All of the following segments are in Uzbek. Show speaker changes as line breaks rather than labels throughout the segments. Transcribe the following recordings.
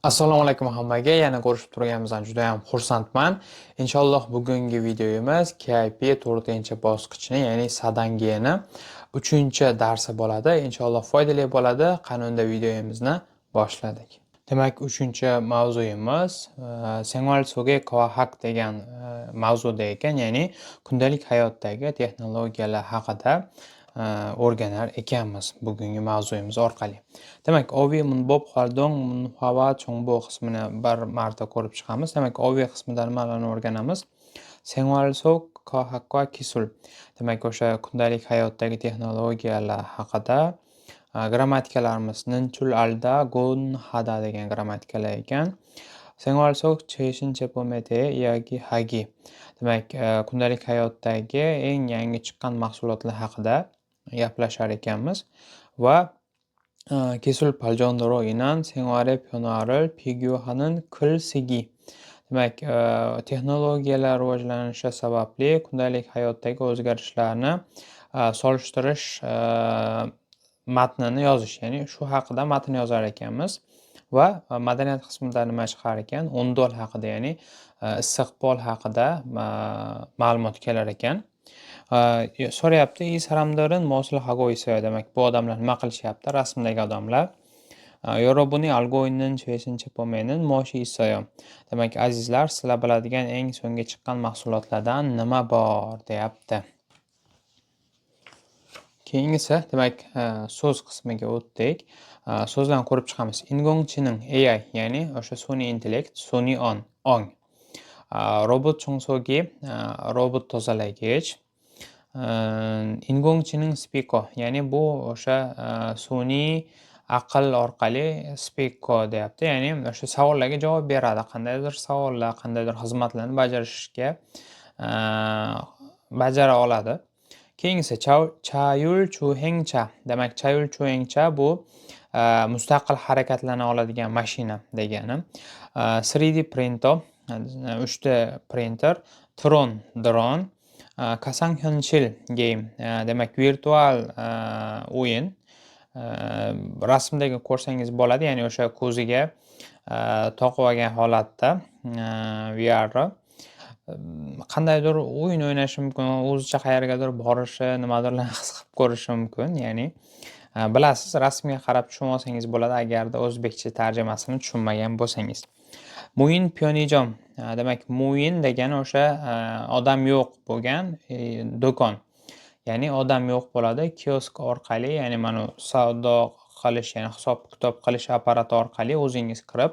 Assalomu alaykum hammaga. Yana ko'rishib turganimizdan juda ham xursandman. Inshaalloh bugungi videomiz KIP 4-bosqichini, ya'ni Sadangeni 3-darsi bo'ladi. Inshaalloh foydali bo'ladi. Qani unda videomizni boshladik. Demak, 3-mavzuyimiz Sengual Soge Kawahak degan mavzuda ekan, ya'ni kundalik hayotdagi texnologiyalar haqida o'rganar ekanmiz bugungi mavzuyimiz orqali. Demak, ovi munbob holdong munhava chongbo qismini bir marta ko'rib chiqamiz. Demak, ovi qismida nimalarni o'rganamiz? Sengual sok kohakwa kisul. Demak, o'sha kundalik hayotdagi texnologiyalar haqida grammatikalarimiz ninchul alda gon hada degan grammatikalar ekan. Sengual sok cheshincha pomete yoki hagi. Demak, kundalik hayotdagi eng yangi chiqqan mahsulotlar haqida gaplashar ekanmiz va 기술 발전으로 인한 생활의 변화를 비교하는 글쓰기. Demak, texnologiyalar rivojlanishi sababli kundalik hayotdagi o'zgarishlarni solishtirish matnini yozish, ya'ni shu haqida matn yozar ekanmiz va madaniyat qismida nima chiqar ekan? O'ndol haqida, ya'ni istiqbol haqida ma'lumot kelar ekan. So'rayapti, "이 사람들은 무엇을 하고 있어요?" demak, bu odamlar nima qilishyapti? Rasmdagi odamlar. "여러분이 알고 있는 최신 제품에는 무엇이 있어요?" Demak, azizlar, sizlar biladigan eng so'nggi chiqqan mahsulotlardan nima bor deyapti. Keyingisi, demak, so'z qismiga o'tdik. So'zlarni ko'rib chiqamiz. 인공지능 AI, ya'ni o'sha sun'iy intellekt, sun'iy ong. Robot 청소기, robot tozalagich. 인공지능 스피커, ya'ni bu o'sha sun'iy aql orqali speako deyapti, ya'ni o'sha savollarga javob beradi. Qandaydir savollar, qandaydir xizmatlarni bajara oladi. Keyingisi 자율주행차. Demak, 자율주행차 bu mustaqil harakatlana oladigan mashina degani. 3D printer, 3D printer, dron, 가상현실 game. Demak, virtual o'yin. Rasmdagi ko'rsangiz bo'ladi, ya'ni o'sha ko'ziga taqib olgan holatda VR. Qandaydir o'yin o'ynashi mumkin, o'zicha qayergadir borishi, nimadirlarni his qilib ko'rishi mumkin. Ya'ni bilasiz, rasmga qarab tushunib olsangiz bo'ladi, agarda o'zbekcha tarjimasini tushunmagan bo'lsangiz. Muin pionijom. Demak, muin degani o'sha odam yo'q bo'lgan do'kon. Ya'ni odam yo'q bo'ladi, kiosk orqali, ya'ni mana savdo qilish, ya'ni hisob-kitob qilish apparati orqali o'zingiz kirib,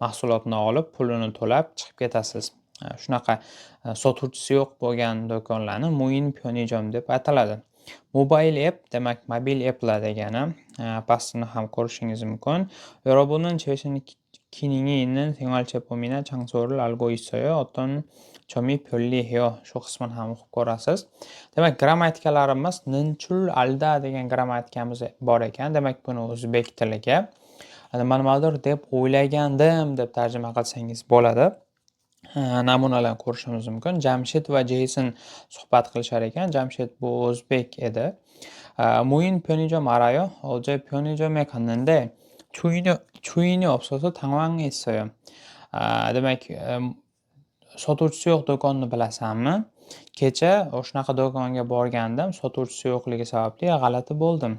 mahsulotni olib, pulini to'lab chiqib ketasiz. Shunaqa sotuvchisi yo'q bo'lgan do'konlarni muin pionijom deb ataladi. Mobile app, demak, mobil applar degani. Pastini ham ko'rishingiz mumkin. 여러분은 최신 기능이 있는 생활 제품이나 장소를 알고 있어요. 어떤 점이 편리해요? Shu qismini ham o'qib ko'rasiz. Demak, grammatikalarimiz ninchul alda degan grammatikamiz bor ekan. Demak, buni o'zbek tiliga nimadir deb o'ylagandim deb tarjima qilsangiz bo'ladi. Namunalarni ko'rishimiz mumkin. Jamshid va Jeyson suhbat qilishar ekan. Jamshid bu o'zbek edi. 무인 편의점 알아요? 어제 편의점에 갔는데 주인이 없어서 당황했어요. Demak, sotuvchisi yo'q do'konni bilasanmi? Kecha o'shanaqa do'konga borgandim, sotuvchisi yo'qligi sababli g'alati bo'ldim.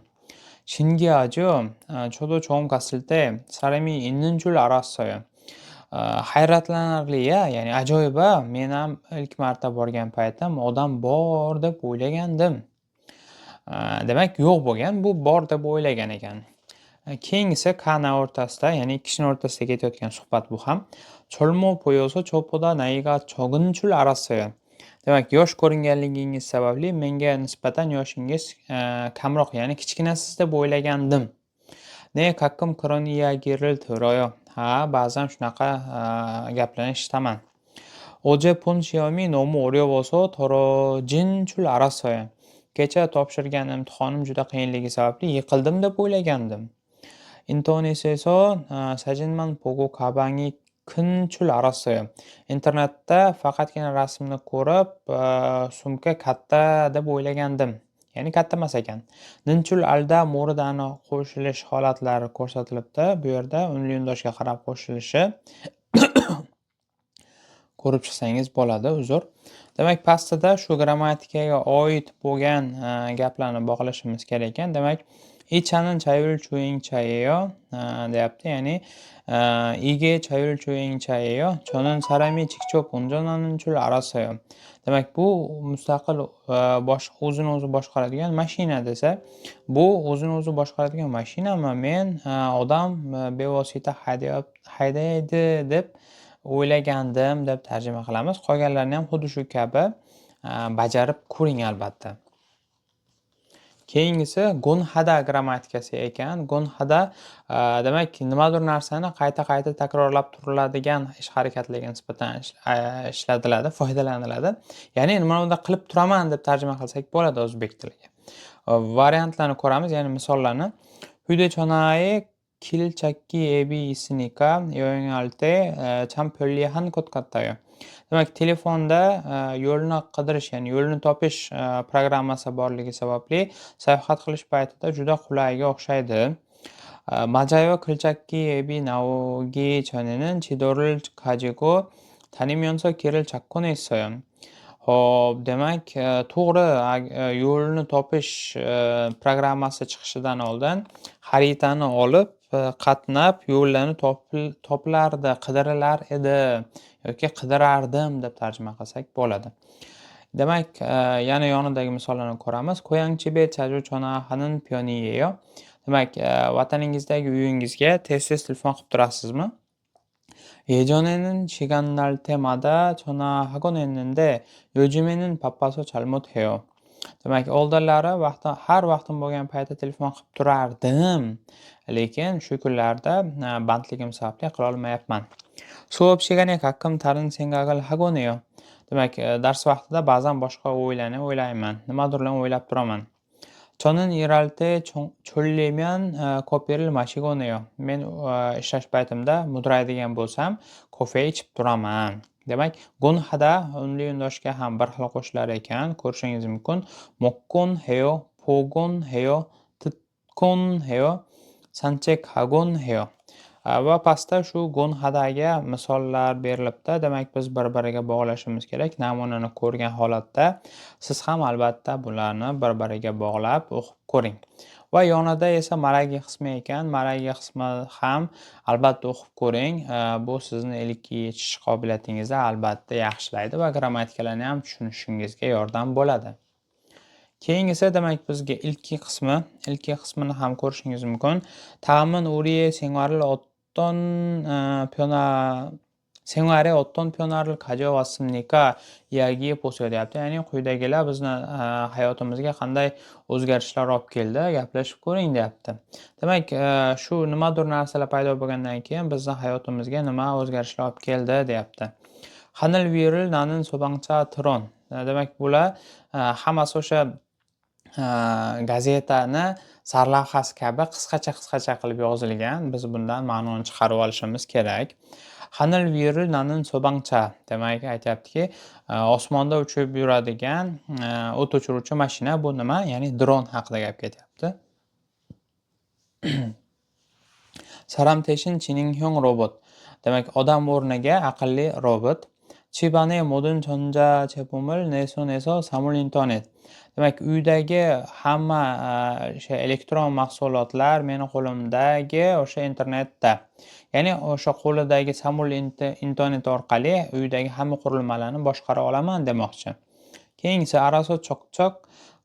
신기하죠? 저도 처음 갔을 때 사람이 있는 줄 알았어요. Hayratlanarli-ya, ya'ni ajoyib-a. Men ham ilk marta borgan paytim odam bor deb o'ylagandim. Demak, yo'q bo'lgan, bu bor deb o'ylagan ekan. Keyingisi kana o'rtasida, ya'ni kishini o'rtasida ketayotgan suhbat bu ham. 젊어 보여서 저보다 나이가 적은 줄 알았어요. Demak, yosh ko'ringanligingiz sababli menga nisbatan yoshingiz kamroq, ya'ni kichkinasiz deb o'ylagandim. 네, 가끔 그런 이야기를 들어요. ba'zan shunaqa gaplarni eshitaman. 어제 본 시험이 너무 어려워서 떨어진 줄 알았어요. Kecha topshirgan imtihonim juda qiyinligi sababli yiqildim deb o'ylagandim. 인터넷에서 사진만 보고 가방이 큰 줄 알았어요. Internetda faqatgina rasmni ko'rib, sumka katta deb o'ylagandim. ya'ni katta emas ekan. Ninchul alda mo'ridani qo'shilish holatlari ko'rsatilibdi. Bu yerda unli yo'ndoshga qarab qo'shilishi ko'rib chiqsangiz bo'ladi, uzr. Demak, pastida shu grammatikaga oid bo'lgan gaplarni bog'lashimiz kerak ekan. Demak, ichanin chayul chuing chayeyo deyapti. Ya'ni 이게 자율 주행차예요. 저는 사람이 직접 운전하는 줄 알았어요. Demak, bu mustaqil o'zini o'zi boshqaradigan mashina desa, bu o'zini o'zi boshqaradigan mashinami? Men odam bevosita haydaydi deb o'ylagandim deb tarjima qilamiz. Qolganlarini ham xuddi shu kabi bajarib ko'ring albatta. Keyingisi gonhada grammatikasi ekan. Gonhada demak, nimadir narsani qayta-qayta takrorlab turiladigan ish harakatlarga nisbatan ishlatiladi, foydalaniladi. Ya'ni nimadir qilib turaman deb tarjima qilsak bo'ladi o'zbek tiliga. Variantlarni ko'ramiz, ya'ni misollarni. 휴대전화에 길 찾기 앱이 있으니까 여행할 때 참 편리한 것 같아요. Demak, telefonda yo'lni qidirish, ya'ni yo'lni topish programmasi borligi sababli sayohat qilish paytida juda qulayga o'xshaydi. 맞아요. 글찾기 앱이 나오기 전에는 지도를 가지고 다니면서 길을 찾곤 했어요. Demak, to'g'ri, yo'lni topish programmasi chiqishidan oldin xaritani olib, qatnab, yo'llarni topilardi, qidirilar edi yoki qidirardim deb tarjima qilsak bo'ladi. Demak, yana yonidagi misollarni ko'ramiz. 고향집에 자주 전화하는 편이에요. Demak, vataningizdagi uyingizga tez-tez telefon qilib turasizmi? 예전에는 시간 날 때마다 전화하곤 했는데 요즘에는 바빠서 잘 못해요. Demak, oldinlari har vaqtim bo'lgan paytda telefon qilib turardim, lekin shu kunlarda bandligim sababli qila olmayapman. 수업 시간에 가끔 다른 생각을 하곤 해요. Demak, dars vaqtida ba'zan boshqa o'ylarni o'ylayman, nimadirlar o'ylab turaman. 저는 일할 때 졸리면 커피를 마시곤 해요. Men ishlash paytimda mudraydigan bo'lsam, kofe ichib turaman. Demak, gonhada unli yo'ndoshga ham bir xil qo'shilar ekan, ko'rishingiz mumkin. 먹곤 해요, 보곤 해요, 듣곤 해요, 산책하곤 해요. Va pastda shu gonhadaga misollar berilibdi. Demak, biz bir-biriga bog'lashimiz kerak. Namunani ko'rgan holatda siz ham albatta bularni bir-biriga bog'lab o'qib ko'ring. Va yonida esa maragi qismi ekan. Maragi qismi ham albatta o'qib ko'ring. Bu sizni ilkiy yechish qobiliyatingizni albatta yaxshilaydi va grammatikalarni ham tushunishingizga yordam bo'ladi. Keyingisi, demak, bizga ilkiy qismini ham ko'rishingiz mumkin. 다음은 우리의 생활에 어떤 변화를 가져왔습니까? 이야기해 보세요 deyapti. Ya'ni quyidagilar bizni hayotimizga qanday o'zgarishlar olib keldi, gaplashib ko'ring deyapti. Demak, shu nimadir narsalar paydo bo'lgandan keyin bizni hayotimizga nima o'zgarishlar olib keldi deyapti. 하늘 위를 나는 소방차 드론. Demak, bular hammasi o'sha gazetani sarlavhasi kabi qisqacha qilib yozilgan. Biz bundan ma'noni chiqarib olishimiz kerak. 하늘 위를 나는 소방차. Demak, aytayaptiki, osmonda uchib yuradigan o't o'chiruvchi mashina. Bu nima? Ya'ni dron haqida gap ketyapti. 사람 대신 지능형 로봇. Demak, odam o'rniga aqlli robot. 집 안의 모든 전자 제품을 내 손에서 사물 인터net. Demak, uydagi hamma o'sha elektron mahsulotlar meni qo'limdagi o'sha internetda. Ya'ni o'sha qo'lidagi samul internet orqali uydagi hamma qurilmalarni boshqara olaman demoqchi. Keyingisi araso chokchok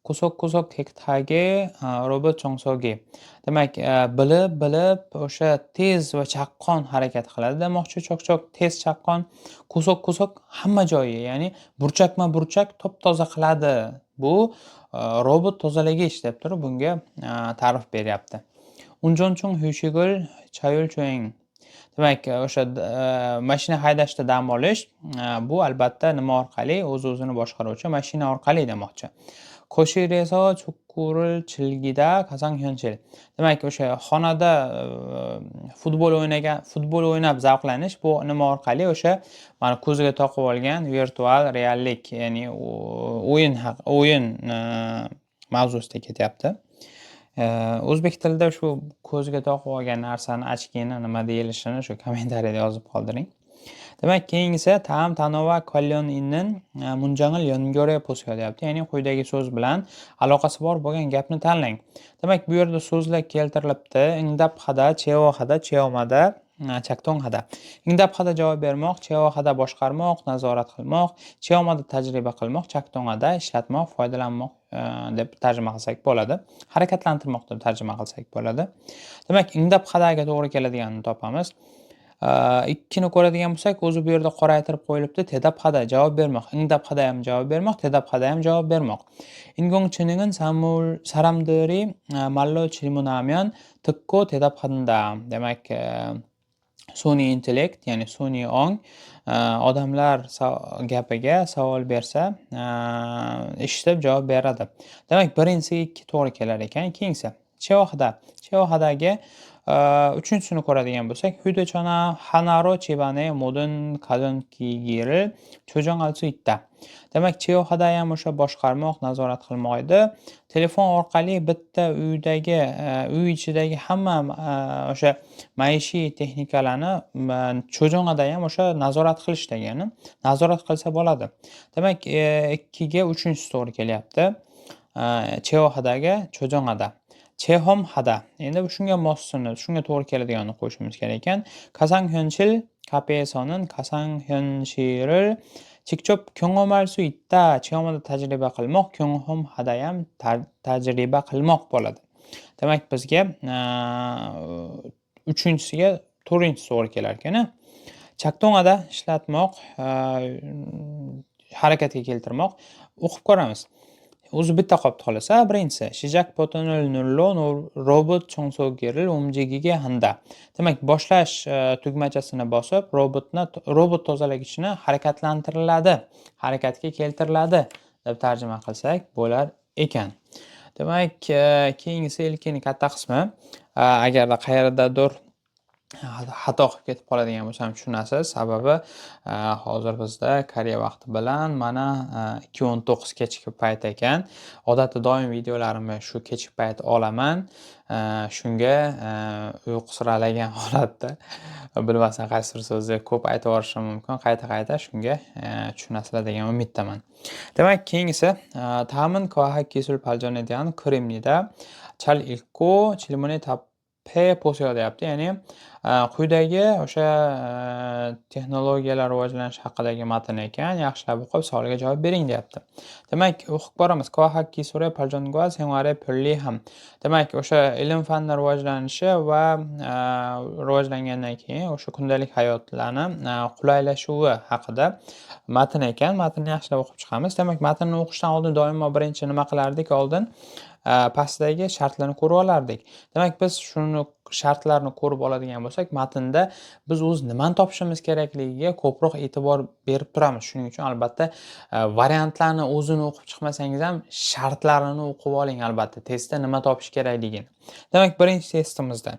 구석구석 깨끗하게 robot 청소기. Demak, bilib o'sha tez va chaqqon harakat qiladi demoqchi. Chokchok tez chaqqon, kusoq hamma joyi, ya'ni burchakma-burchak top-toza qiladi. Bu robot tozalagich deb turib bunga ta'rif beryapti. 운전중 휴식을 자율주행. Demak, o'sha mashina haydashda dam olish, bu albatta nima orqali? O'z-o'zini boshqaruvchi mashina orqali demoqchi. 거실에서 축구를 즐기다 가상현실. Demak, o'sha xonada futbol o'ynab zavqlanish, bu nima orqali? O'sha mana ko'ziga taqib olgan virtual reallik, ya'ni o'yin mavzusida ketyapti. O'zbek tilida shu ko'zga taqib olgan narsani ochkini nima deyilishini shu kommentariyada yozib qoldiring. Demak, keyingisi ta'm, tano va koloninin munjangil yongo'ra posga deyapti. Ya'ni quyidagi so'z bilan aloqasi bor bo'lgan gapni tanlang. Demak, bu yerda so'zlar keltirilibdi. Ingdab hada, cheo hada, cheomada, chakton hada. Ingdab hada javob bermoq, cheo hada boshqarmoq, nazorat qilmoq, cheomada tajriba qilmoq, chakton hada ishlatmoq, foydalanmoq deb tarjima qilsak bo'ladi. Harakatlantirmoq deb tarjima qilsak bo'ladi. Demak, ingdab hadaga to'g'ri keladiganini topamiz. Ikkini ko'radigan bo'lsak, o'zi bu yerda qoraytirib qo'yilibdi. Tedab hada javob bermoq, ingdab hada ham javob bermoq, tedab hada ham javob bermoq. Ingongchining saramdiri mallo chilimunamyon tikko tedab hadandam. Demak, sun'iy intellekt, ya'ni sun'iy ong odamlar gapiga savol bersa, eshitib javob beradi. Demak, birinchisiga 2 to'g'ri kelar ekan. Keyingisi cheohada. Cheohadaga uchinchisini ko'radigan bo'lsak, Hudechona Hanaro Chibane modern kadonkigi를 조정할 수 있다. Demak, cheohada ham o'sha boshqarmoq, nazorat qilmoq edi. Telefon orqali bitta uy ichidagi hamma o'sha maishiy texnikalarni cho'jong'ada ham o'sha nazorat qilish degani. Nazorat qilsa bo'ladi. Demak, 2 ga 3-inchisi to'g'ri kelyapti. cheohadaga cho'jong'ada. Chehom hada. Endi shunga mossini, shunga to'g'ri keladiganini qo'shishimiz kerak ekan. 가상현실 카페에서는 가상현실을 직접 경험할 수 있다. 체험하다 tajriba qilmoq, 경험하다 ham tajriba qilmoq bo'ladi. Demak, bizga 3-inchisiga 4-inchisi to'g'ri kelar ekan. Chaktonada ishlatmoq, harakatga keltirmoq. O'qib ko'ramiz. O'zi bitta qolibdi xolos. Birinchisi, 시작 버튼을 눌러 robot 청소기를 움직이게 한다. Demak, boshlash tugmachasini bosib, robot tozalagichni harakatlantiriladi, harakatga keltiriladi deb tarjima qilsak bo'lar ekan. Demak, keyingisi ilkini katta qismi. Agarda qayerdadir xato qilib ketib qoladigan bo'lsam tushunasiz. Sababi hozir bizda Koreya vaqti bilan mana 2:19 kechki payt ekan. Odatda doim videolarimni shu kechki payt olaman. Shunga uyqusiralagan holatda bilmasam qaysidir so'zni ko'p aytib yuborishim mumkin. Qayta shunga tushunasizlar degan umiddaman. Demak, keyingisi ta'min koha kisul paljonedian krimnida chal ilko chilmoni P posyo deyapti. Ya'ni quyidagi o'sha texnologiyalar rivojlanishi haqidagi matn ekan. Yaxshilab o'qib, savoliga javob bering deyapti. Demak, o'qib boramiz. Koahaki sure paljongoa senware pulli ham. Demak, o'sha ilm fanlar rivojlanishi va rivojlangandan keyin o'sha kundalik hayotlarni qulaylashuvi haqida matn ekan. Matnni yaxshilab o'qib chiqamiz. Demak, matnni o'qishdan oldin doimo birinchi nima qilardik? Oldin pastdagi shartlarni ko'rib olardik. Demak, biz shuni shartlarni ko'rib oladigan bo'lsak, matnda biz o'z nimani topishimiz kerakligiga ko'proq e'tibor berib turamiz. Shuning uchun albatta variantlarni o'zini o'qib chiqmasangiz ham shartlarini o'qib oling albatta. Testda nima topish kerakligini. Demak, birinchi testimizda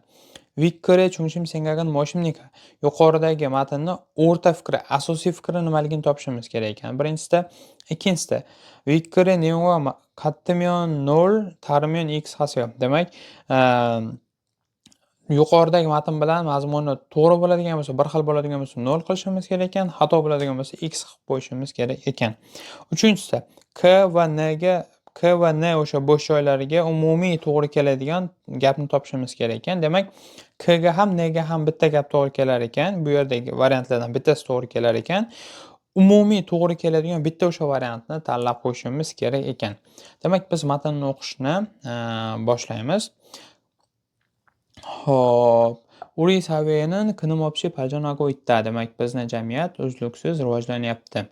Vikkore chunshim sengagan moshimnika yuqoridagi matnni o'rta fikri, asosiy fikri nimaligini topishimiz kerak ekan. Birinchisida, ikkinchisida Vikkore neonga kattimion 0, tarmion x hasyo. Demak, yuqoridagi matn bilan mazmuni to'g'ri bo'ladigan bo'lsa, bir xil bo'ladigan bo'lsa 0 qilishimiz kerak ekan, xato bo'ladigan bo'lsa x qilib qo'yishimiz kerak ekan. Uchinchisida K va N o'sha bo'sh joylariga umumiy to'g'ri keladigan gapni topishimiz kerak ekan. Demak, K ga ham N ga ham bitta gap to'g'ri kelar ekan. Bu yerdagi variantlardan bittasi to'g'ri kelar ekan. Umumiy to'g'ri keladigan bitta o'sha variantni tanlab qo'yishimiz kerak ekan. Demak, biz matnni o'qishni boshlaymiz. Xo'p, 우리 사회는 끊임없이 발전하고 있다. Demak, bizni jamiyat uzluksiz rivojlanyapti.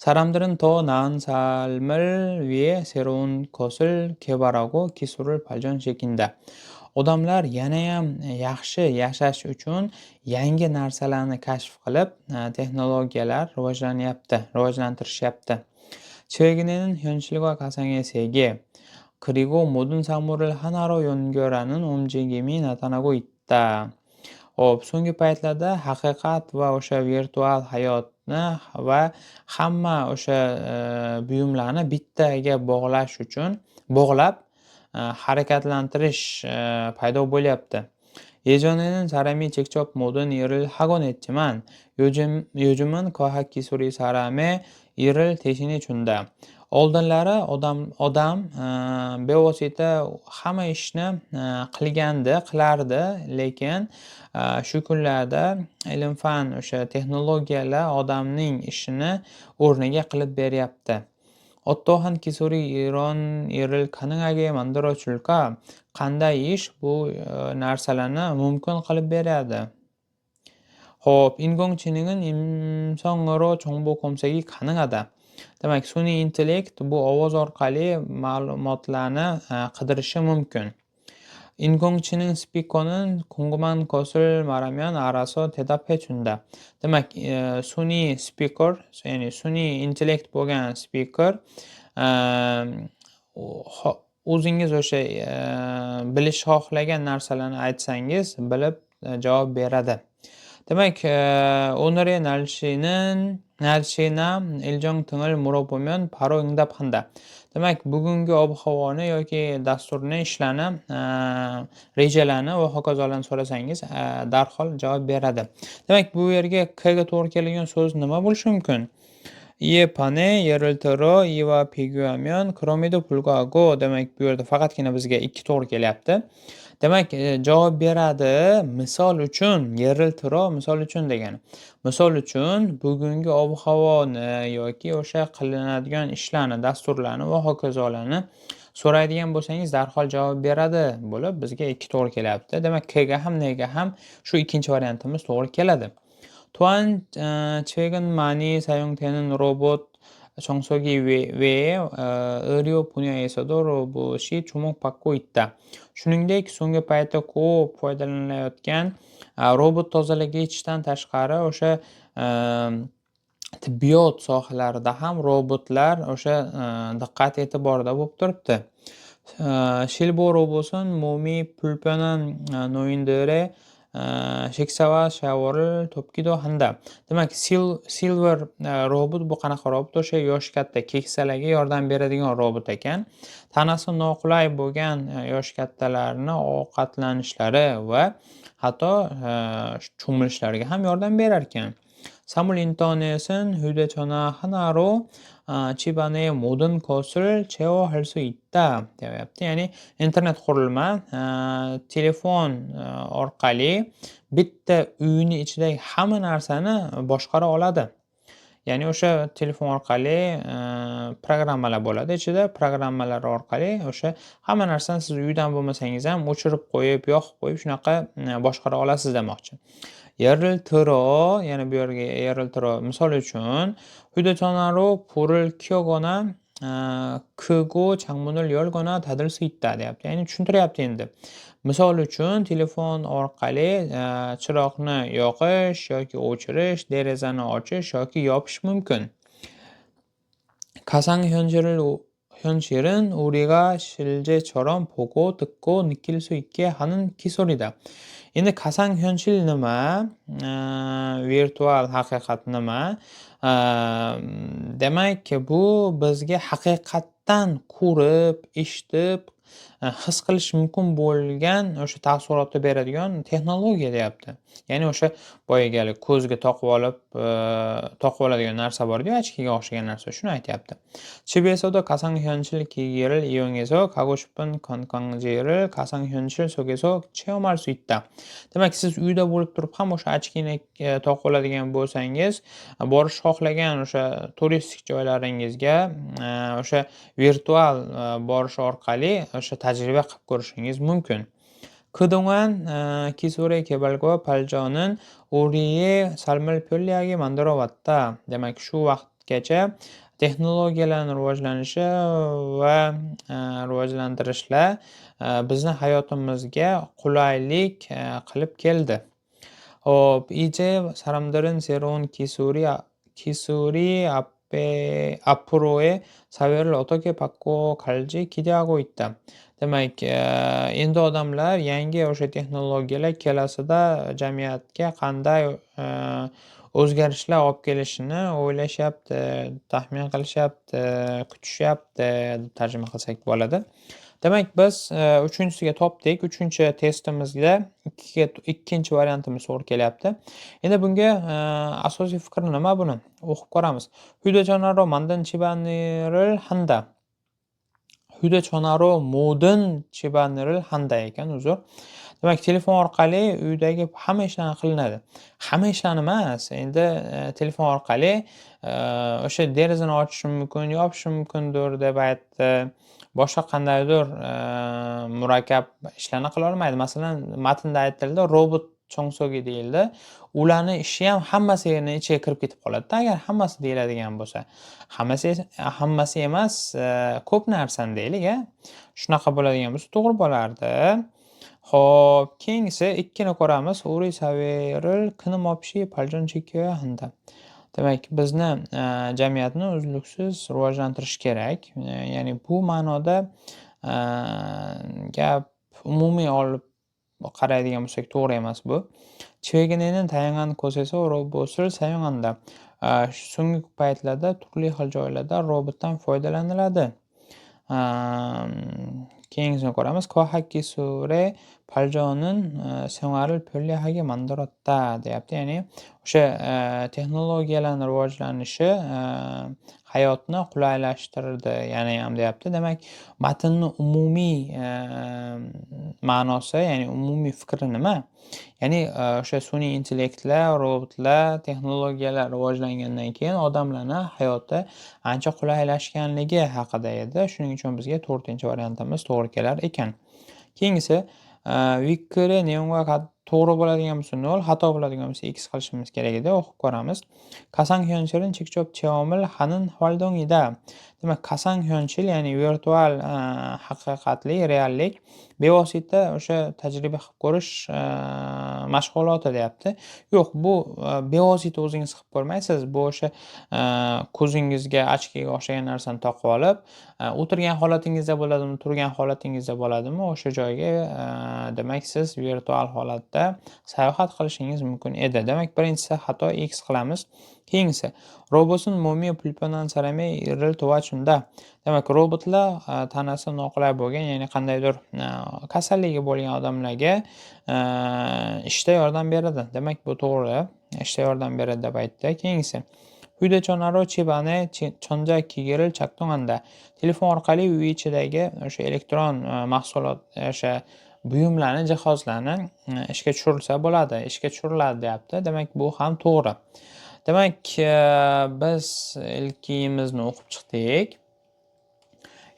사람들은 더 나은 삶을 위해 새로운 것을 개발하고 기술을 발전시킨다. Odamlar yanayam yaxshi yashash uchun yangi narsalarni kashf qilib, texnologiyalar rivojlantirishyapti. 최근에는 현실과 가상의 세계, 그리고 모든 사물을 하나로 연결하는 움직임이 나타나고 있다. So'nggi paytlarda haqiqat va o'sha virtual hayotni va hamma o'sha buyumlarni bittaga bog'lash uchun bog'lab, harakatlantirish paydo bo'lyapti. 예전에는 사람이 직접 모든 일을 하곤 했지만 요즘은 과학 기술이 사람의 일을 대신해 준다. Oldinlari odam bevosita hamma ishni qilardi, lekin shu kunlarda ilm-fan o'sha texnologiyalar odamning ishini o'rniga qilib beryapti. 어떠한 기술이 이런 일을 가능하게 만들어 줄까? qanday ish bu narsalarni mumkin qilib beradi? Xo'p, in공지능은 imsonaro 정보 검색이 가능하다. Demak, sun'iy intellekt bu ovoz orqali ma'lumotlarni qidirishi mumkin. 인공지능 스피커는 궁금한 것을 말하면 알아서 대답해 준다. Demak, sun'iy speaker, ya'ni sun'iy intellekt bo'lgan speaker o'zingiz o'sha bilishni xohlagan narsalarni aytsangiz, bilib javob beradi. demak, 오늘의 날씨나 일정 등을 물어보면 바로 응답한다. Demak, bugungi ob-havoni yoki dasturni, ishlarni, rejalarni va hokazolarni so'rasangiz, darhol javob beradi. Demak, bu yerga Kga to'g'ri keladigan so'z nima bo'lishi mumkin? 이에 반해 예를 들어 이와 비교하면 그럼에도 불구하고 demak bu yerda faqatgina bizga ikki to'g'ri kelyapti. Demak, javob beradi. Misol uchun, yeryil tiro misol uchun degani. Misol uchun bugungi ob-havoni yoki o'sha qilinadigan ishlarni, dasturlarni va hokazolarni so'raydigan bo'lsangiz, darhol javob beradi bo'lib bizga ikki to'g'ri kelyapti. Demak, Kga ham Nga ham shu ikkinchi variantimiz to'g'ri keladi. 또한 최근 많이 사용되는 로봇 청소기 외에 의료 분야에서도 로봇이 주목받고 있다. Shuningdek, so'nggi paytda ko'p foydalanilayotgan robot tozalagichdan tashqari o'sha tibbiyot sohalarida ham robotlar o'sha diqqat e'tiborida bo'lib turibdi. 실버로봇은 몸이 불편한 노인들의 식사와 샤워를 돕기도 한다. Demak, silver robot bu qanaqa robot? O'sha yosh katta keksalarga yordam beradigan robot ekan. Tanasi noqulay bo'lgan yosh kattalarni ovqatlanishlari va hatto cho'milishlariga ham yordam berar ekan. 사물 인터넷은 휴대전화 하나로 집안의 모든 것을 제어할 수 있다 deyapti. Ya'ni internet qurilma telefon orqali bitta uyni ichidagi hamma narsani boshqara oladi. Ya'ni o'sha telefon orqali programmalar bo'ladi. Ichida programmalar orqali o'sha hamma narsani siz uydan bo'lmasangiz ham o'chirib qo'yib, yoqib qo'yib shunaqa boshqara olasiz demoqchi. 예를 들어, yana bu yerga 예를 들어 misol uchun 휴대전화로 불을 켜거나 끄고 창문을 열거나 닫을 수 있다 deyapti. Ya'ni tushuntiryapti endi. Misol uchun telefon orqali chiroqni yoqish yoki o'chirish, derazani ochish yoki yopish mumkin. 현실은 우리가 실제처럼 보고 듣고 느낄 수 있게 하는 기술이다. Endi 가상현실 nima? Virtual haqiqat nima? Demak, bu bizga haqiqatdan ko'rib, eshitib, his qilish mumkin bo'lgan o'sha taassurotni beradigan texnologiya deyapti. Ya'ni o'sha boyagi ko'zga taqib oladigan narsa bor-ku, ochkiga o'xshagan narsa, shuni aytyapti. 집에서도 가상현실 기기를 이용해서 가고 싶은 관광지를 가상현실 속에서 체험할 수 있다. Demak, siz uyda bo'lib turib ham o'sha ochkini taqib oladigan bo'lsangiz, borish xohlagan o'sha turistik joylaringizga o'sha virtual borish orqali o'sha tajriba qilib ko'rishingiz mumkin. 그동안 기술의 개발과 발전은 우리의 삶을 편리하게 만들어 왔다. Demak, shu vaqtgacha texnologiyalarning rivojlanishi va rivojlantirishlar bizni hayotimizga qulaylik qilib keldi. 이제 사람들은 새로운 기술이 앞으로의 savyerlar 어떻게 바꿔갈지 기대하고 있다. Demak, endi odamlar yangi o'sha texnologiyalar kelasida jamiyatga qanday o'zgarishlar olib kelishini o'ylashyapti, taxmin qilishyapti, kutishyapti deb tarjima qilsak bo'ladi. Demak, biz 3-siga topdik. 3-testimizda ikkinchi variantimiz to'g'ri kelyapti. Endi bunga asosiy fikri nima buni? O'qib ko'ramiz. 휴대전화로 만든 집안일을 한다. 휴대전화로 모든 집안일을 한다 ekan, uzr. Demak, telefon orqali uydagi hamma ishlarni qilinadi. Hamma ishlarni emas, endi telefon orqali o'sha derazani ochishim mumkin, yopishim mumkindir deb aytdi. Boshqa qandaydir murakkab ishlarni qila olmaydi. Masalan, matnda aytildi, robot cho'ngso'gi deyildi. Ularni ishi ham hammasini ichiga kirib ketib qoladi-da, agar hammasi deyiladigan bo'lsa. Hammasi emas, ko'p narsani deylik, a. Shunaqa bo'ladigan bo'lsa to'g'ri bo'lardi. Xo'p, keyingisi 2ni ko'ramiz. Uri saveril kinim opshi paljon chekiyo handa. Demak, bizni jamiyatni uzluksiz rivojlantirish kerak. Ya'ni bu ma'noda gap umumiy olib qaraydigan bo'lsak to'g'ri emas bu. 최근에는 다양한 곳에서 로봇을 사용한다. so'nggi paytlarda turli xil joylarda robotdan foydalaniladi. Keyingisini ko'ramiz. Ko'hak 기술의 발전은 생활을 편리하게 만들었다 deyapti. Ya'ni o'sha texnologiyalarning rivojlanishi hayotni qulaylashtirdi, ya'ni ham deyapti. Demak, matnni umumiy ma'nosi, ya'ni umumiy fikri nima? Ya'ni o'sha sun'iy intellektlar, robotlar, texnologiyalar rivojlangandan keyin odamlarni hayoti ancha qulaylashganligi haqida edi. Shuning uchun bizga 4-variantimiz to'g'ri kelar ekan. Keyingisi Wikipediya ne'yonga to'g'ri bo'ladigan bo'lsa 0, xato bo'ladigan bo'lsa x qilishimiz kerak edi. O'qib ko'ramiz. 가상현실은 직접 체험을 하는 활동이다. Demak, 가상현실 ya'ni virtual haqiqatli reallik bevosita o'sha tajriba qilib ko'rish mashg'uloti deyapti. Yo'q, bu bevosita o'zingiz qilib ko'rmaysiz. Bu o'sha ko'zingizga ochkaga o'xshagan narsani taqib olib, o'tirgan holatingizda bo'ladimi, turgan holatingizda bo'ladimi, o'sha joyga demak siz virtual holatda sayohat qilishingiz mumkin edi. Demak, birinchisi xato x qilamiz. Keyingisi robotun mo'miy pulponan saramay iril tuvachunda. Demak, robotlar tanasi noqulay bo'lgan, ya'ni qandaydir kasalligi bo'lgan odamlarga ishda yordam beradi. Demak, bu to'g'ri. Ishda yordam beradi deb aytdi. Keyingisi 휴대전화로 집 안에 전자기기를 작동한다. Telefon orqali uy ichidagi o'sha elektron mahsulot, o'sha buyumlarni, jihozlarni ishga tushirilsa bo'ladi, ishga tushiriladi deyapti. Demak, bu ham to'g'ri. Demak, biz ilkiyimizni o'qib chiqdik.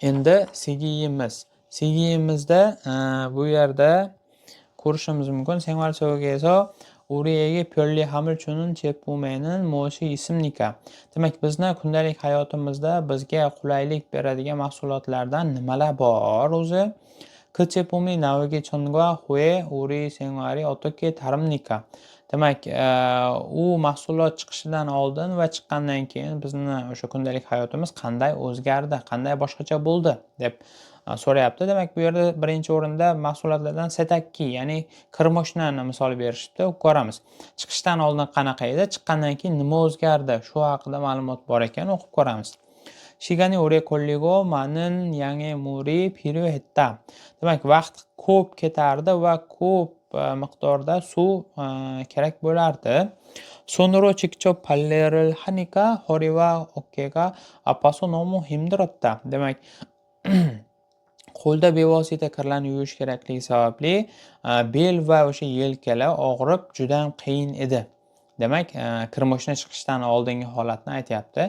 Endi segiyimizda bu yerda ko'rishimiz mumkin. 생활 속에서 우리에게 편리함을 주는 제품에는 무엇이 있습니까? Demak, bizni kundalik hayotimizda bizga qulaylik beradigan mahsulotlardan nimalar bor o'zi? 그 제품이 나오기 전과 후에 우리 생활이 어떻게 다릅니까? Demak, u mahsulot chiqishidan oldin va chiqqandan keyin bizni o'sha kundalik hayotimiz qanday o'zgardi, qanday boshqacha bo'ldi deb so'rayapti. Demak, bu yerda birinchi o'rinda mahsulotlardan setakki, ya'ni kirmoshnani misol berishibdi. Ko'ramiz. Chiqishdan oldin qanaqa edi, chiqqandan keyin nima o'zgardi? Shu haqida ma'lumot bor ekan, o'qib ko'ramiz. 시간이 오래 걸리고 많은 양의 물이 필요했다. Demak, vaqt ko'p ketardi va ko'p miqdorda suv kerak bo'lardi. 손으로 직접 발레를 하니까 허리와 어깨가 아파서 너무 힘들었다. Demak, qo'lda bevosita kirlarni yuvish kerakligi sababli bel va o'sha yelkalar og'rib juda ham qiyin edi. Demak, kirmoshna chiqishdan oldingi holatni aytyapti.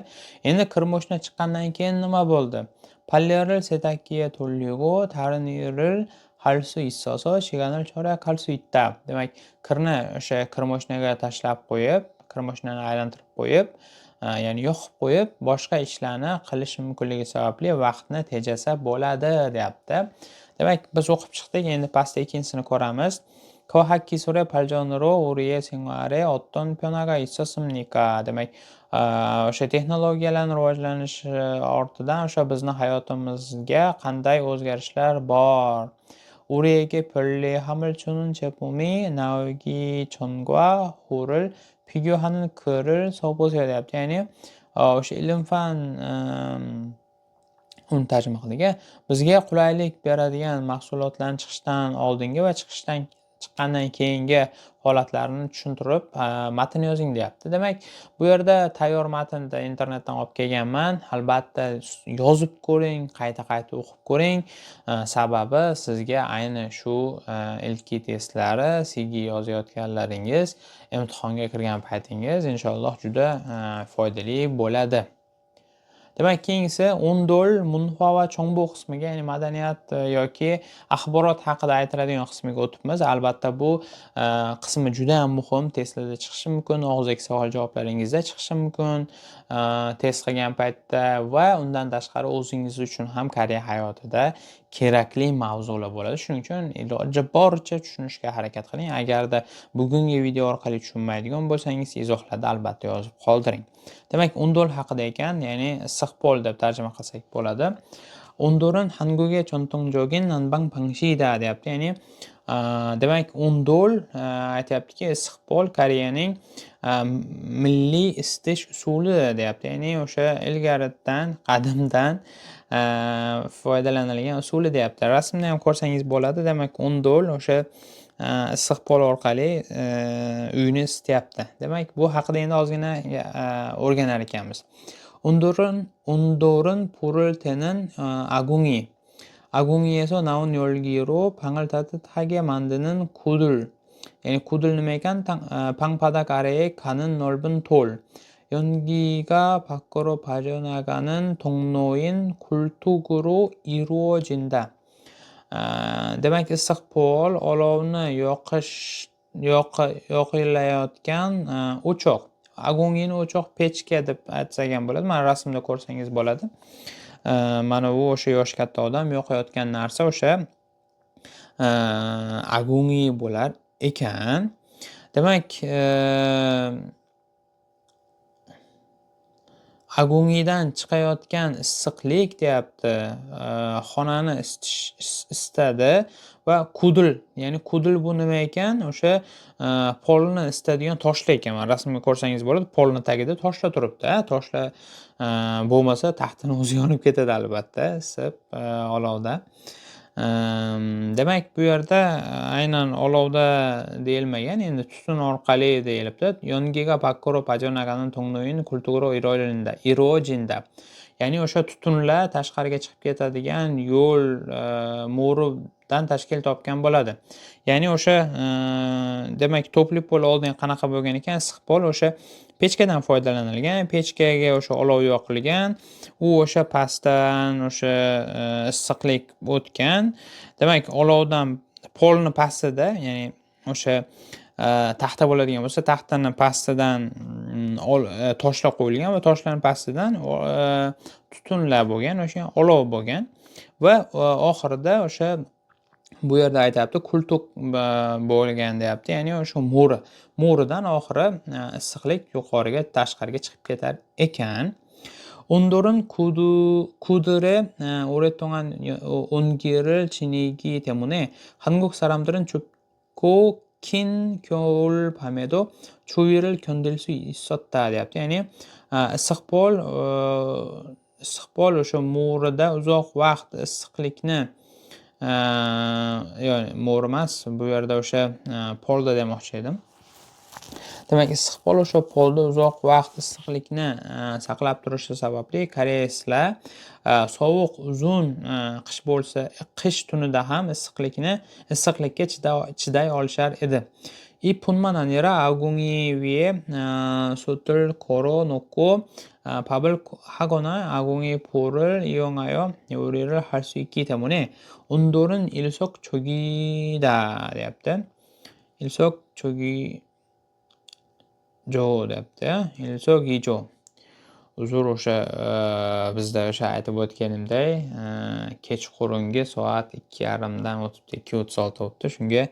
Endi kirmoshna chiqqandan keyin nima bo'ldi? 팔레를 세탁기에 돌리고 다른 일을 할 수 있어서 시간을 절약할 수 있다. Demak, kirni o'sha kirmoshnaga tashlab qo'yib, kirmoshnani aylantirib qo'yib, ya'ni yoqib qo'yib, boshqa ishlarni qilish mumkinligi sababli vaqtni tejasa bo'ladi, deyapti. Demak, biz o'qib chiqdik. Endi pastda ikkinchisini ko'ramiz. 과학 기술의 발전으로 우리의 생활에 어떤 변화가 있었습니까? Demak, o'sha texnologiyalarning rivojlanishi ortidan o'sha bizni hayotimizga qanday o'zgarishlar bor? 우리에게 편리함을 주는 제품이 나오기 전과 후를 비교하는 글을 써보세요 deyapti. Ya'ni o'sha ilm-fan uni tarjima qildik. Bizga qulaylik beradigan mahsulotlarning chiqishdan oldingi va chiqqandan keyingi holatlarini tushuntirib, matn yozing deyapti. Demak, bu yerda tayyor matnni internetdan olib kelganman. Albatta yozib ko'ring, qayta-qayta o'qib ko'ring. Sababi sizga ayni shu ilkiy testlari, CV yozayotganlaringiz, imtihonga kirgan paytingiz inshaalloh juda foydali bo'ladi. Demak, keyingisi undol, munho va chongbu qismiga, ya'ni madaniyat yoki axborot haqida aytiladigan qismiga o'tibmiz. Albatta bu qismi juda ham muhim. Testlarda chiqishi mumkin, og'zaki savol javoblaringizda chiqishi mumkin, test qilgan paytda va undan tashqari o'zingiz uchun ham Koreya hayotida kerakli mavzular bo'ladi. Shuning uchun iloji boricha tushunishga harakat qiling. Agarda bugungi video orqali tushunmaydigan bo'lsangiz, izohlarda albatta yozib qoldiring. Demak, undol haqida ekan, ya'ni issiqpol deb tarjima qilsak bo'ladi. undol은 한국의 전통적인 난방 방식이다 deyapti. Ya'ni demak, undol aytyaptiki, issiqpol Koreyaning milliy isitish usuli deyapti. Ya'ni o'sha ilgaridan, qadimdan foydalanilgan usuli deyapti. Rasmni ham ko'rsangiz bo'ladi. Demak, undol o'sha issiqpol orqali uyni isityapti. Demak, bu haqida endi ozgina o'rganar ekanmiz. 온돌은 불을 때는 아궁이에서 나온 열기로 방을 따뜻하게 만드는 구들. 구들 nima ekan? 방 바닥 아래에 가는 넓은 돌. 연기가 밖으로 빠져나가는 통로인 굴뚝으로 이루어진다. Demak, issiqpol olovni yoqilayotgan o'choq. Agungini o'choq pechka deb aytsak ham bo'ladi. Mana rasmda ko'rsangiz bo'ladi. Mana bu o'sha yosh katta odam yoqayotgan narsa o'sha agungi bo'lar ekan. Demak, agungidan chiqayotgan issiqlik deyapti, xonani isitadi va kudul, ya'ni kudul bu nima ekan? O'sha polni isitadigan toshlar ekan. Mana rasmni ko'rsangiz bo'ladi. Polni tagida toshlar turibdi. Toshlar bo'lmasa taxtini o'zi yonib ketadi albatta, isib olovda. Demak, bu yerda aynan olovda deyilmagan, endi tutun orqali deyilibdi. Yongiga bakkoro pajonaganing tongnoyin kulturo irojinda. Ya'ni o'sha tutunlar tashqariga chiqib ketadigan yo'l mo'ridan tashkil topgan bo'ladi. Ya'ni o'sha demak, to'pli pol oldin qanaqa bo'lgan ekan? Issiqpol o'sha pechkadan foydalanilgan, pechkaga o'sha olov yoqilgan, u o'sha pastdan o'sha issiqlik o'tgan. Demak, olovdan polni pastida, ya'ni o'sha taxta bo'ladigan bo'lsa, taxtani pastidan toshlar qo'yilgan va toshlarning pastidan tutunlar bo'lgan, o'sha olov bo'lgan va oxirida o'sha bu yerda aytayapti, kultuk bo'lgan deyapti. Ya'ni o'sha mo'ridan oxiri issiqlik yuqoriga, tashqariga chiqib ketar ekan. 온돌은 구들에 오랫동안 온기를 지니기 때문에 한국 사람들은 춥고 긴 겨울 밤에도 추위를 견딜 수 있었다 deyapti. Ya'ni issiqpol o'sha mo'rida uzoq vaqt issiqlikni ya'ni mo'r emas, bu yerda o'sha polda demoqchi edim. Demak, issiqpol o'sha polda uzoq vaqt issiqlikni saqlab turishi sababli koreyslar sovuq uzun qish bo'lsa, qish tunida ham issiqlikka chiday olishar edi. 뿐만 아니라 아궁이 위에 솥을 걸어 놓고 밥을 하거나 아궁이 불을 이용하여 요리를 할 수 있기 때문에 온돌은 일석조기다 deyapti. 일석이조. Uzr, o'sha bizda o'sha aytib o'tganimday, kechqurungi soat 2:30dan o'tibdi, 2:36 o'tibdi. Shunga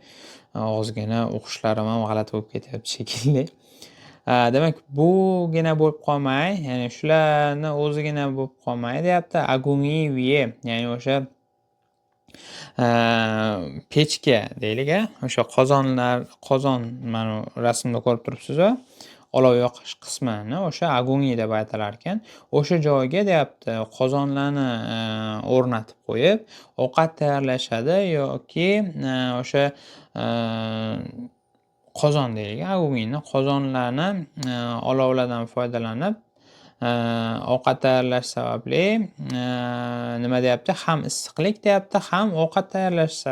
ozgina o'qishlarim ham g'alati bo'lib ketyapti shekilli. Demak, bugina bo'lib qolmay, ya'ni shularni o'zigina bo'lib qolmay deyapti. Agungi viye, ya'ni o'sha pechka deylik, o'sha qozon mana rasmda ko'rib turibsiz-ku. olov yoqish qismini o'sha aguni deb aytilar ekan. O'sha joyga deyapti qozonlarni o'rnatib qo'yib, ovqat tayyorlashadi yoki o'sha qozon deylik, agumini qozonlarni olovlardan foydalanib ovqat tayyorlash sababli nima deyapti, ham issiqlik deyapti, ham ovqat tayyorlashsa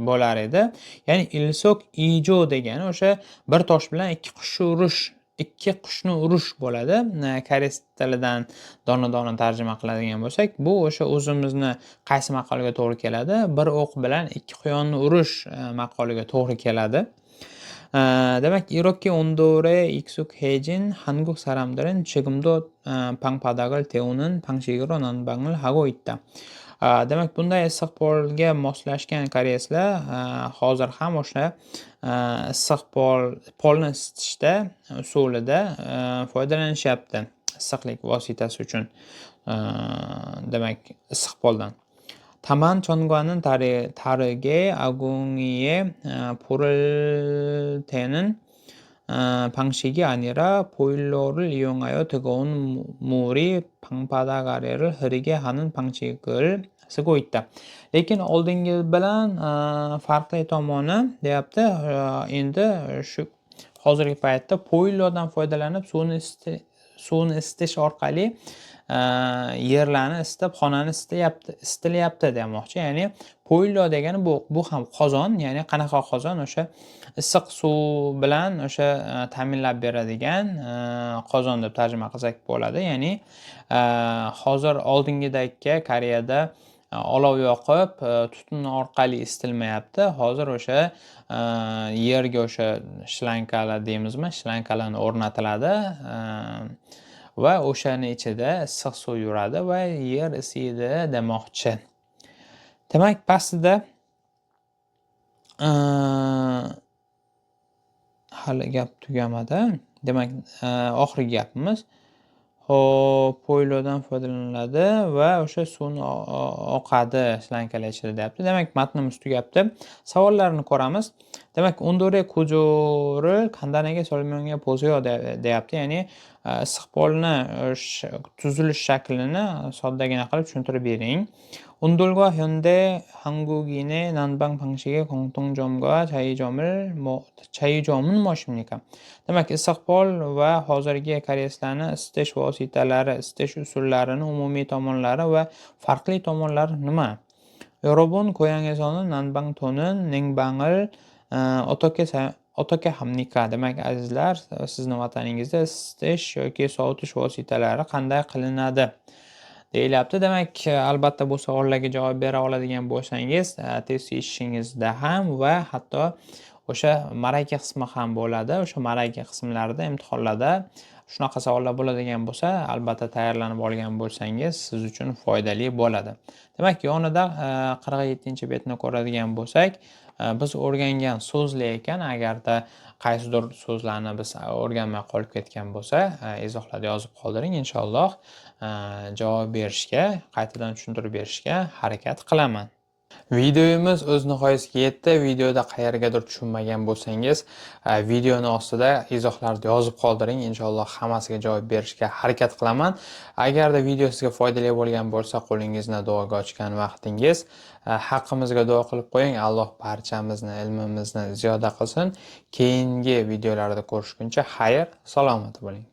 bo'lar edi. Ya'ni ilsok ijo degani o'sha bir tosh bilan ikki qushni urish bo'ladi. Koreys tilidan dona-dona tarjima qiladigan bo'lsak, bu o'sha o'zimizni qaysi maqolga to'g'ri keladi? Bir o'q bilan ikki quyonni urish maqoliga to'g'ri keladi. demak, 이렇게 온돌에 익숙해진 한국 사람들은 지금도 방바닥을 데우는 방식으로 난방을 하고 있다. demak, bunday issiq polga moslashgan koreyslar hozir ham o'sha issiq polni isitishda usulida foydalanishyapti issiqlik vositasi uchun. demak, issiq poldan. 다만 전과는 다르게 아궁이에 불을 대는 방식이 아니라 보일러를 이용하여 뜨거운 물이 방바닥 아래를 흐르게 하는 방식을 쓰고 있다. Lekin oldingi bilan farqli tomoni deyapti. Endi shu hozirgi paytda boilerdan foydalanib suvni isitish orqali yerlarni isitib, xonani isitilyapti demoqchi. Ya'ni boiler degani bu ham qozon, ya'ni qanaqa qozon? O'sha issiq suv bilan o'sha ta'minlab beradigan qozon deb tarjima qilsak bo'ladi. Ya'ni hozir oldingidagi Koreyada olov yoqib, tutun orqali isitilmayapti. Hozir o'sha yerga o'sha shlankalar deymizmi? Shlankalarni o'rnatiladi. Va o'shani ichida issiq suv yuradi va yer isiydi demoqchi. Demak, pastida hali gap tugamadi. Demak, oxirgi gapimiz boilerdan foydalaniladi va o'sha suvni oqadi shlankalar ichida deyapti. Demak, matnimiz tugabdi. Savollarni ko'ramiz. demak, undore kujo를 간단하게 설명해 보세요 deyapti. Ya'ni issiq polni tuzilish shaklini soddagina qilib tushuntirib bering. 온돌과 현대 한국인의 난방 방식의 공통점과 차이점은 무엇입니까? demak, issiq pol va hozirgi koreyslarni isitish vositalari, isitish usullarining umumiy tomonlari va farqli tomonlari nima? 여러분 고향에서는 난방토는 냉방을 어떻게 합니까? demak, azizlar, sizni vataningizda isitish yoki sovutish vositalari qanday qilinadi deyilyapti. Demak, albatta bu savollarga javob bera oladigan bo'lsangiz, test ishingizda ham va hatto o'sha maraka qismi ham bo'ladi. O'sha maraka qismlarida, imtihonlarda shunaqa savollar bo'ladigan bo'lsa, albatta tayyorlanib olgan bo'lsangiz, siz uchun foydali bo'ladi. Demak, yonida 47-betni ko'radigan bo'lsak, biz o'rgangan so'zlar ekan. Agarda qaysidir so'zlarni biz o'rganmay qolib ketgan bo'lsa, izohlarda yozib qoldiring. Inshaalloh javob berishga, qaytadan tushuntirib berishga harakat qilaman. Videomiz o'z nihoyasiga yetdi. Videoda qayergadir tushunmagan bo'lsangiz, videoni ostida izohlarni yozib qoldiring. Inshaalloh hammasiga javob berishga harakat qilaman. Agarda video sizga foydali bo'lgan bo'lsa, qo'lingizni duoga ochgan vaqtingiz, haqqimizga duo qilib qo'ying. Alloh barchamizni ilmimizni ziyoda qilsin. Keyingi videolarda ko'rishguncha xayr, salomat bo'ling.